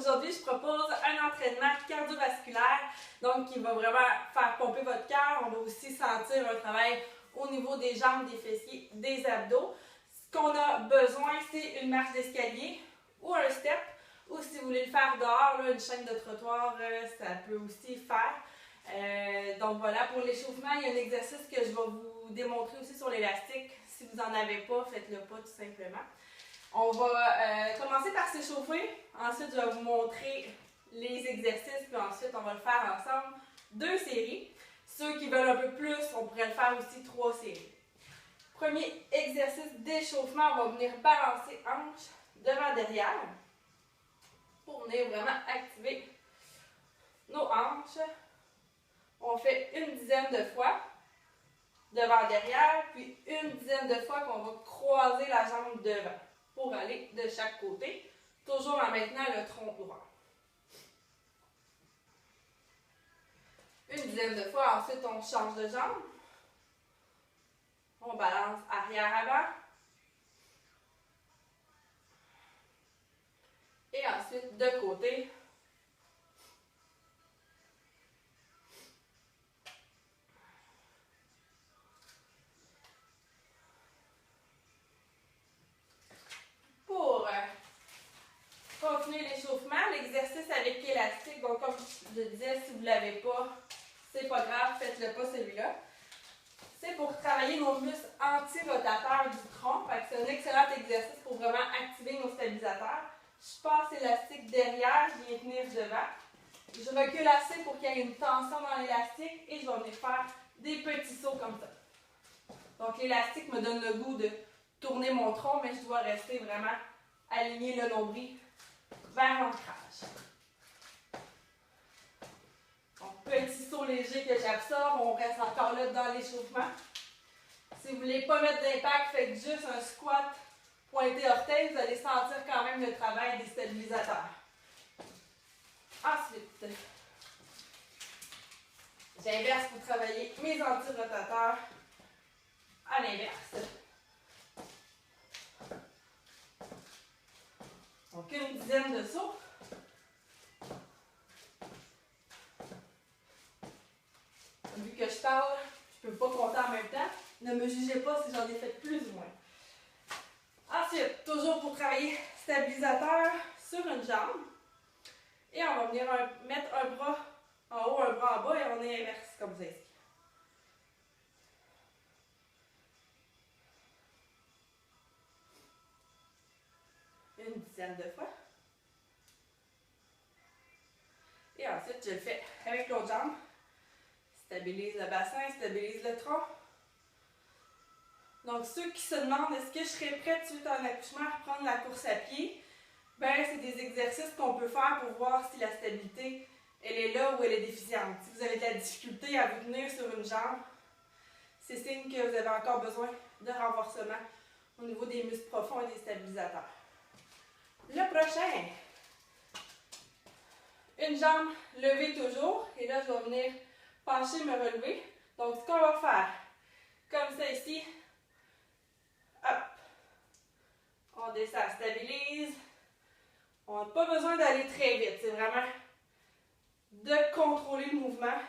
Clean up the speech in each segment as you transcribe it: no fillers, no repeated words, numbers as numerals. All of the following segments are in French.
Aujourd'hui, je propose un entraînement cardiovasculaire, donc qui va vraiment faire pomper votre cœur. On va aussi sentir un travail au niveau des jambes, des fessiers, des abdos. Ce qu'on a besoin, c'est une marche d'escalier ou un step, ou si vous voulez le faire dehors, là, une chaîne de trottoir, ça peut aussi faire. Donc voilà, pour l'échauffement, il y a un exercice que je vais vous démontrer aussi sur l'élastique. Si vous n'en avez pas, faites-le pas tout simplement. On va commencer par s'échauffer. Ensuite, je vais vous montrer les exercices, puis ensuite, on va le faire ensemble. 2 séries. Ceux qui veulent un peu plus, on pourrait le faire aussi 3 séries. Premier exercice d'échauffement, on va venir balancer hanche devant-derrière pour venir vraiment activer nos hanches. On fait une dizaine de fois devant-derrière, puis une dizaine de fois qu'on va croiser la jambe devant pour aller de chaque côté, toujours en maintenant le tronc droit. Une dizaine de fois, ensuite on change de jambe. On balance arrière-avant. Et ensuite de côté. Pour continuer l'échauffement, l'exercice avec élastique, donc comme je disais, si vous ne l'avez pas, c'est pas grave, faites-le pas celui-là. C'est pour travailler nos muscles anti-rotateurs du tronc. C'est un excellent exercice pour vraiment activer nos stabilisateurs. Je passe l'élastique derrière, je viens tenir devant. Je recule assez pour qu'il y ait une tension dans l'élastique et je vais venir faire des petits sauts comme ça. Donc l'élastique me donne le goût de tourner mon tronc, mais je dois rester vraiment aligné le nombril vers l'ancrage. Donc petit saut léger que j'absorbe, on reste encore là dans l'échauffement. Si vous ne voulez pas mettre d'impact, faites juste un squat pointé orteil, vous allez sentir quand même le travail des stabilisateurs. Ensuite, j'inverse pour travailler mes anti-rotateurs à l'inverse. Donc une dizaine de sauts. Vu que je parle, je ne peux pas compter en même temps. Ne me jugez pas si j'en ai fait plus ou moins. Ensuite, toujours pour travailler stabilisateur sur une jambe. Et on va venir mettre un bras en haut, un bras en bas et on inverse comme ça ici. Une dizaine de fois. Et ensuite, je le fais avec l'autre jambe. Stabilise le bassin, stabilise le tronc. Donc, ceux qui se demandent est-ce que je serais prête suite à un accouchement à reprendre la course à pied, ben c'est des exercices qu'on peut faire pour voir si la stabilité elle est là ou elle est déficiente. Si vous avez de la difficulté à vous tenir sur une jambe, c'est signe que vous avez encore besoin de renforcement au niveau des muscles profonds et des stabilisateurs. Le prochain, une jambe levée toujours, et là je vais venir pencher, me relever. Donc ce qu'on va faire, comme ça ici, hop, on descend, stabilise. On n'a pas besoin d'aller très vite, c'est vraiment de contrôler le mouvement.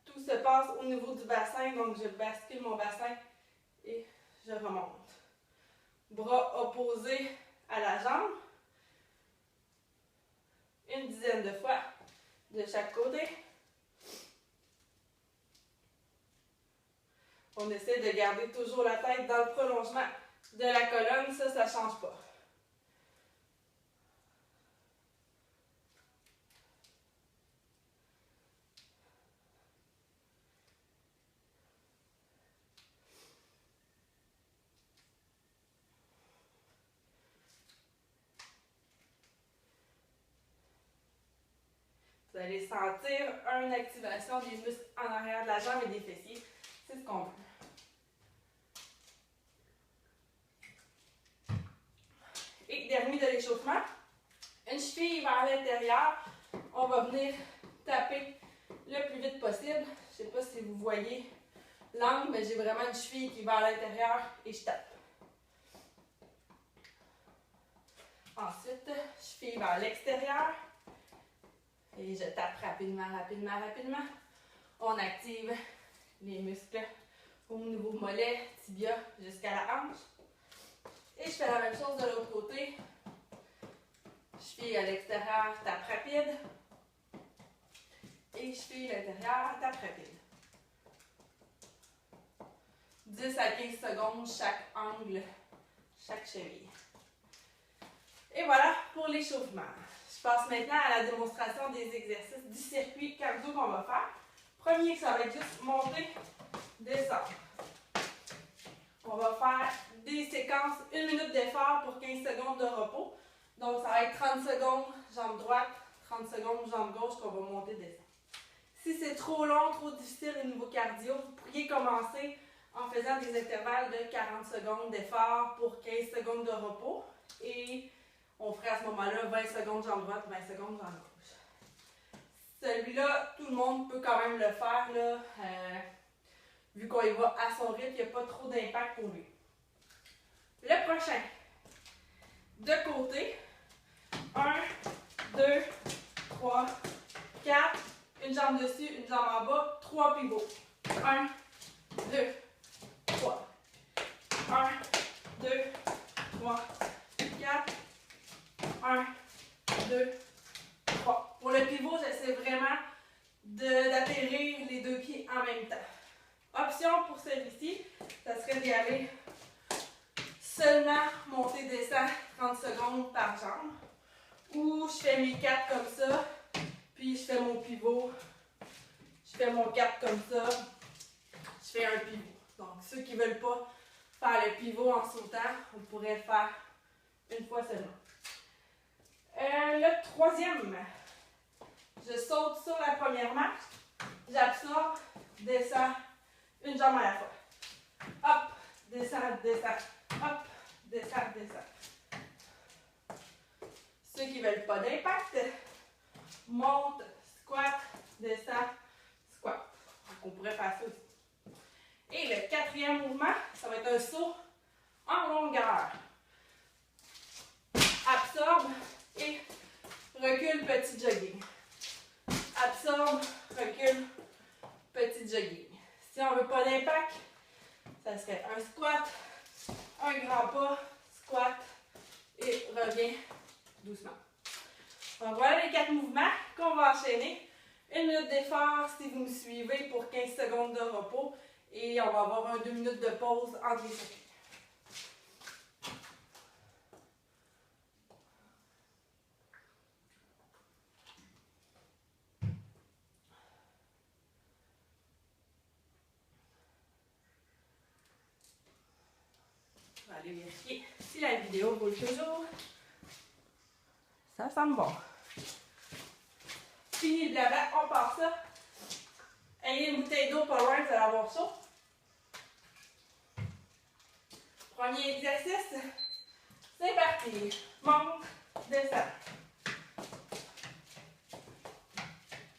Tout se passe au niveau du bassin, donc je bascule mon bassin et je remonte. Bras opposés à la jambe. Une dizaine de fois de chaque côté. On essaie de garder toujours la tête dans le prolongement de la colonne, ça ne change pas. Vous allez sentir une activation des muscles en arrière de la jambe et des fessiers. C'est ce qu'on veut. Et dernier de l'échauffement, une cheville vers l'intérieur. On va venir taper le plus vite possible. Je ne sais pas si vous voyez l'angle, mais j'ai vraiment une cheville qui va à l'intérieur et je tape. Ensuite, cheville vers l'extérieur. Et je tape rapidement, rapidement, rapidement. On active les muscles au niveau mollet, tibia, jusqu'à la hanche. Et je fais la même chose de l'autre côté. Cheville à l'extérieur, tape rapide. Et cheville à l'intérieur, tape rapide. 10 à 15 secondes chaque angle, chaque cheville. Et voilà pour l'échauffement. Je passe maintenant à la démonstration des exercices du circuit cardio qu'on va faire. Premier, ça va être juste monter, descendre. On va faire des séquences 1 minute d'effort pour 15 secondes de repos. Donc, ça va être 30 secondes jambe droite, 30 secondes jambe gauche qu'on va monter, descendre. Si c'est trop long, trop difficile au niveau cardio, vous pourriez commencer en faisant des intervalles de 40 secondes d'effort pour 15 secondes de repos. Et on ferait à ce moment-là 20 secondes jambe droite, 20 secondes jambe gauche. Celui-là, tout le monde peut quand même le faire, là, vu qu'on y va à son rythme, il n'y a pas trop d'impact pour lui. Le prochain, de côté, 1, 2, 3, 4, une jambe dessus, une jambe en bas, 3 pivots. 1, 2, 3. 1, 2, 3, 4. 1, 2, 3. Pour le pivot, j'essaie vraiment d'atterrir les deux pieds en même temps. Option pour celui-ci, ça serait d'y aller seulement monter, descendre 30 secondes par jambe. Ou je fais mes 4 comme ça, puis je fais mon pivot. Je fais mon 4 comme ça, je fais un pivot. Donc, ceux qui ne veulent pas faire le pivot en sautant, on pourrait le faire une fois seulement. Le troisième, je saute sur la première marche, j'absorbe, descends, une jambe à la fois. Hop, descends, descends, hop, descends, descends. Ceux qui ne veulent pas d'impact, monte, squat, descend, squat. Donc on pourrait faire ça aussi. Et le quatrième mouvement, ça va être un saut en longueur. Absorbe et recule, petit jogging. Absorbe, recule, petit jogging. Si on ne veut pas d'impact, ça serait un squat, un grand pas, squat et reviens doucement. Donc voilà les 4 mouvements qu'on va enchaîner. 1 minute d'effort si vous me suivez pour 15 secondes de repos et on va avoir 2 minutes de pause entre les circuits. On va aller vérifier si la vidéo roule toujours. Ça semble bon. Fini le blabla, on part ça. Ayez une bouteille d'eau pas loin, vous allez avoir chaud. Premier exercice, c'est parti. Monte, descend.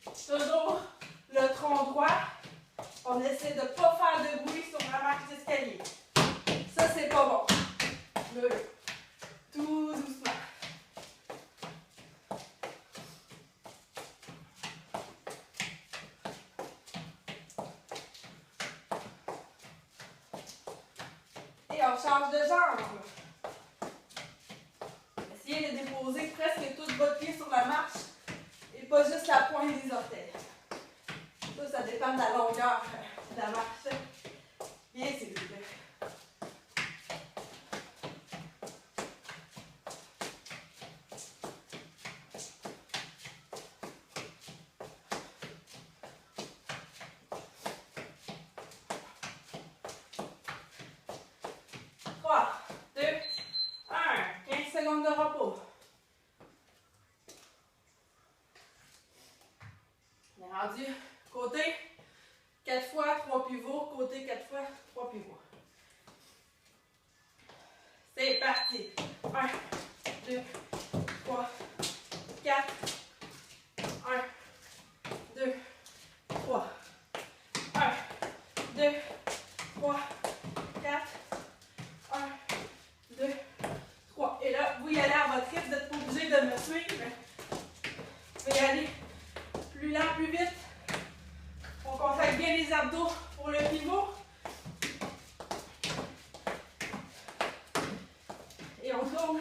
Toujours le tronc droit. On essaie de ne pas faire de bruit sur la marche d'escalier. Ça, c'est pas bon. Tout doucement. Et on change de jambe. Essayez de déposer presque tout votre pied sur la marche et pas juste la pointe des orteils. Ça dépend de la longueur de la marche. Bien, s'il vous plaît. De repos. On est rendu côté 4 fois 3 pivots, côté 4 fois 3 pivots. C'est parti. 1, 2, 3, 4. 1, 2, 3. 1, 2, 3, 4. 1, 2, 3. Et là, vous y allez à votre rythme. pour le pivot. Et on tourne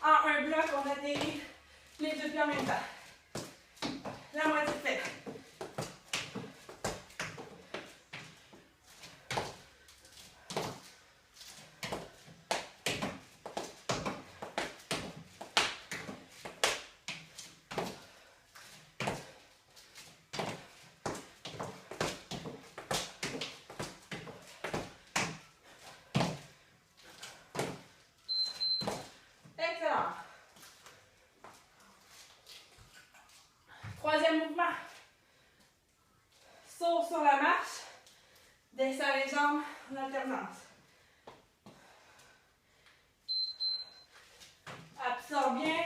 en un bloc, on atterrit les deux pieds en même temps. La moitié faite. Excellent. Troisième mouvement. Saut sur la marche. Descends les jambes en alternance. Absorbe bien.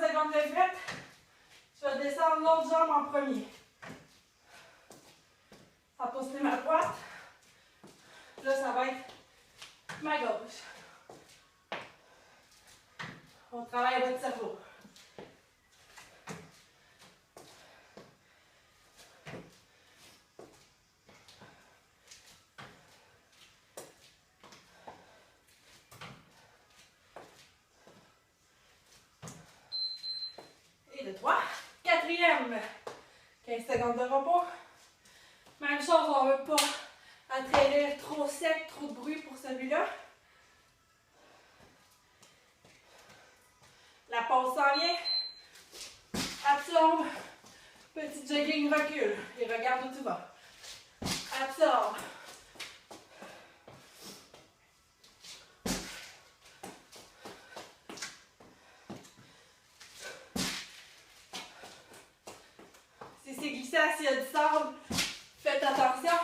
Secondes de fête, tu vas descendre l'autre jambe en premier. Ça pousse ma droite. Là, ça va être ma gauche. On travaille votre cerveau. Et de 3. Quatrième. 15 secondes de repos. Même chose, on ne veut pas entraîner trop sec, trop de bruit pour celui-là. La pause s'en vient. Absorbe. Petit jogging, recule. Et regarde où tu vas. Absorbe. Si c'est glissant, s'il y a du sable, faites attention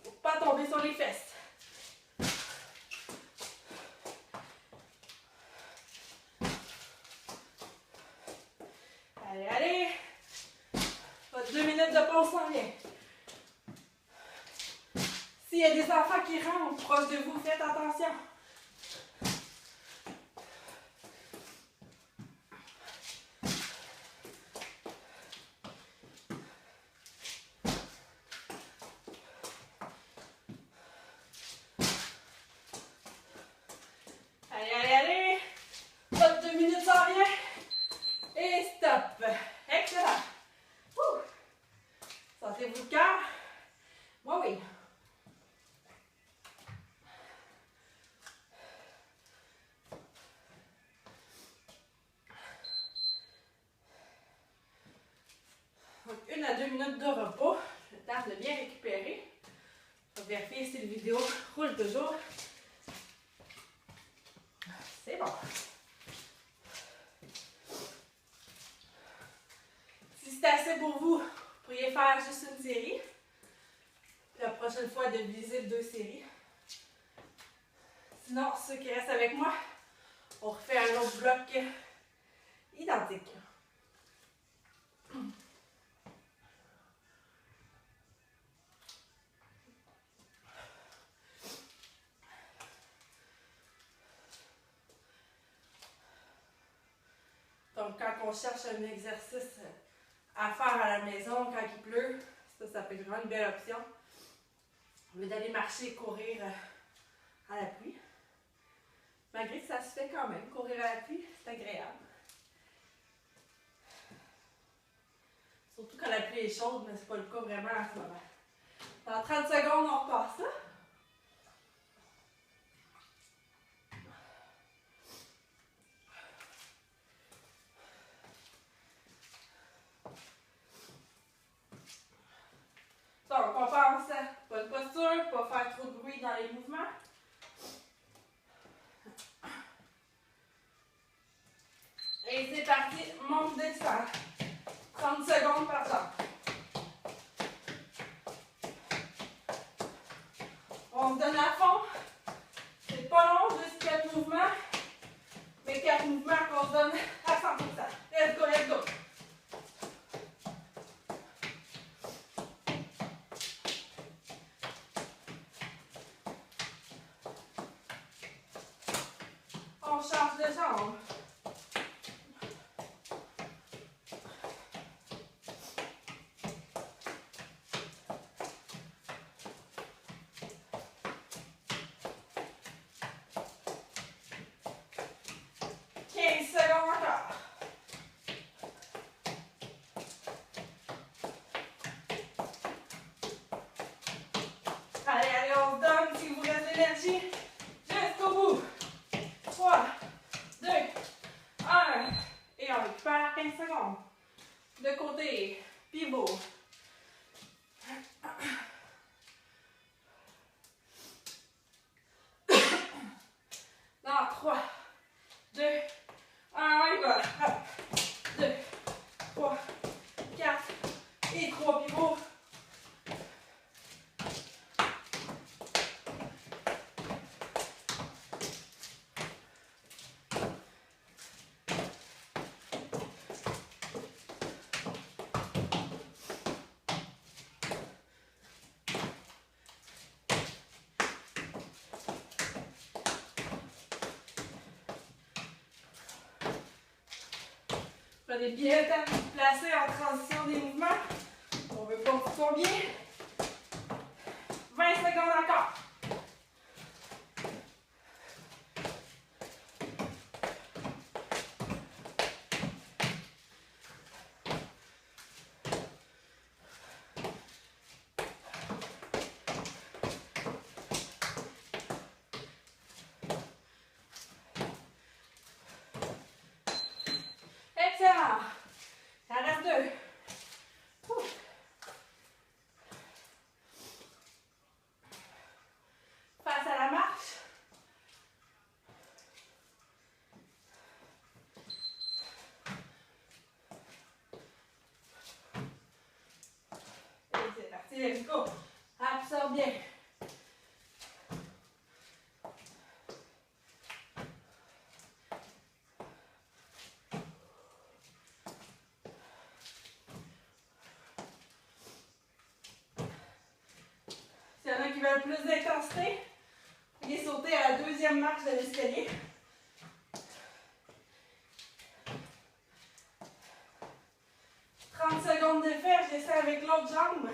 pour ne pas tomber sur les fesses. Allez, allez. Votre 2 minutes de pause s'en vient. S'il y a des enfants qui rentrent proche de vous, faites attention. Allez, allez, allez. Votre 2 minutes s'en vient. Et stop. Excellent. Ouh. Sentez-vous le cœur? Moi, oui. Donc, 1 à 2 minutes de repos. Le temps de bien récupérer. Je vais vérifier si la vidéo roule toujours. C'est bon. Si c'est assez pour vous, vous pourriez faire juste une série. La prochaine fois, de viser 2 séries. Sinon, ceux qui restent avec moi, on refait un autre bloc identique. Donc, quand on cherche un exercice à faire à la maison, quand il pleut, ça peut être vraiment une belle option. Au lieu d'aller marcher et courir à la pluie. Malgré que ça se fait quand même, courir à la pluie, c'est agréable. Surtout quand la pluie est chaude, mais c'est pas le cas vraiment en ce moment. Dans 30 secondes, on repasse ça. Donc, on pense à bonne posture, pas faire trop de bruit dans les mouvements. Et c'est parti, monte, descend. 30 secondes par jambe. On se donne à fond. 4 mouvements qu'on se donne à 100%. Let's go, let's go. On change de jambe. Jusqu'au bout. 3, 2, 1. Et on récupère 15 secondes. De côté, pivot. Dans 3, 2, 1. On y va. 2, 3, 4 et 3 pivots. Prenez bien le temps de vous placer en transition des mouvements. On veut pas que vous tombiez. 20 secondes encore. Excellent. Ça reste 2. Face à la marche. Et c'est parti, let's go. Absorbe bien. S'il y en a qui veulent plus d'intensité, veuillez sauter à la deuxième marche de l'escalier. Secondes de faire, j'essaie avec l'autre jambe.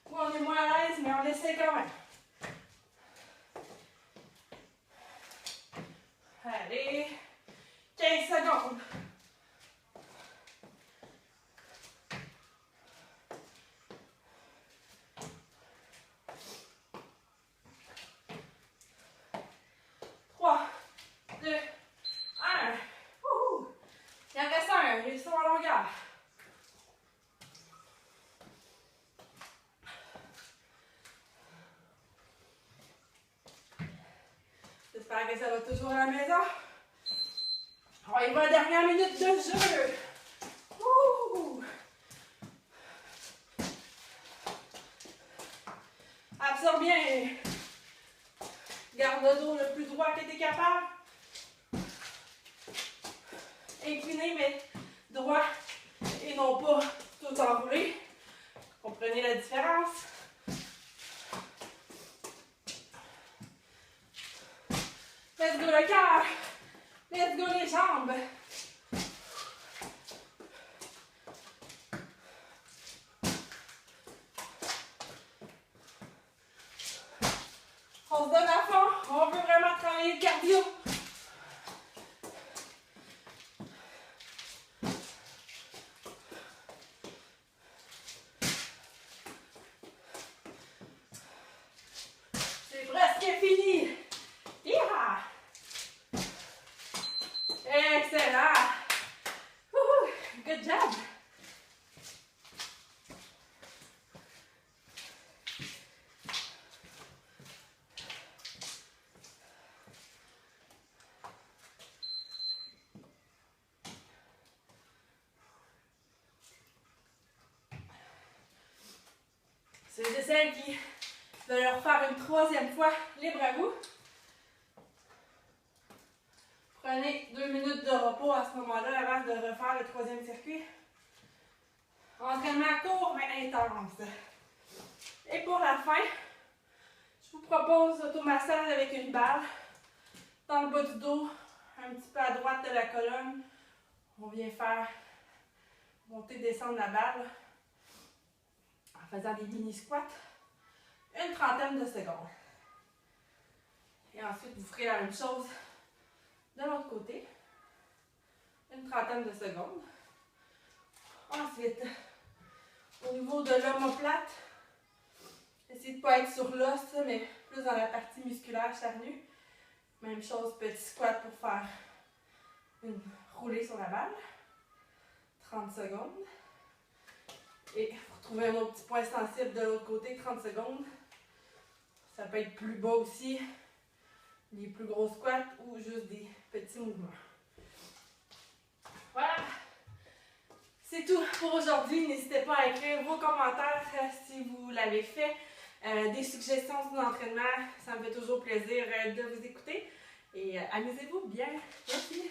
Où on est moins à l'aise, mais on l'essaie quand même. Allez, 15 secondes. Trois, 2, 1. Il en reste un, ils sont en longueur. J'espère que ça va toujours à la maison. On y va, dernière minute de jeu. Absorbe bien. Garde le dos le plus droit que tu es capable. Incliné, mais droit et non pas tout enroulé. Comprenez la différence? Let's go le cœur. Let's go les jambes. On se donne à fond. On veut vraiment travailler le cardio. C'est presque fini. Yeah! Excellent. Good job. Ceux et celles qui veulent leur faire une troisième fois, libre à vous. Prenez 2 minutes de repos à ce moment-là avant de refaire le troisième circuit. Entraînement court mais intense. Et pour la fin, je vous propose automassage avec une balle dans le bas du dos, un petit peu à droite de la colonne. On vient faire monter, descendre la balle en faisant des mini squats. Une trentaine de secondes. Et ensuite, vous ferez la même chose de l'autre côté. Une trentaine de secondes. Ensuite, au niveau de l'omoplate, essayez de ne pas être sur l'os, mais plus dans la partie musculaire charnue. Même chose, petit squat pour faire une roulée sur la balle. 30 secondes. Et pour trouver un autre petit point sensible de l'autre côté, 30 secondes. Ça peut être plus bas aussi, des plus gros squats ou juste des petits mouvements. Voilà, c'est tout pour aujourd'hui. N'hésitez pas à écrire vos commentaires si vous l'avez fait. Des suggestions d'entraînement, ça me fait toujours plaisir de vous écouter. Et amusez-vous bien. Merci.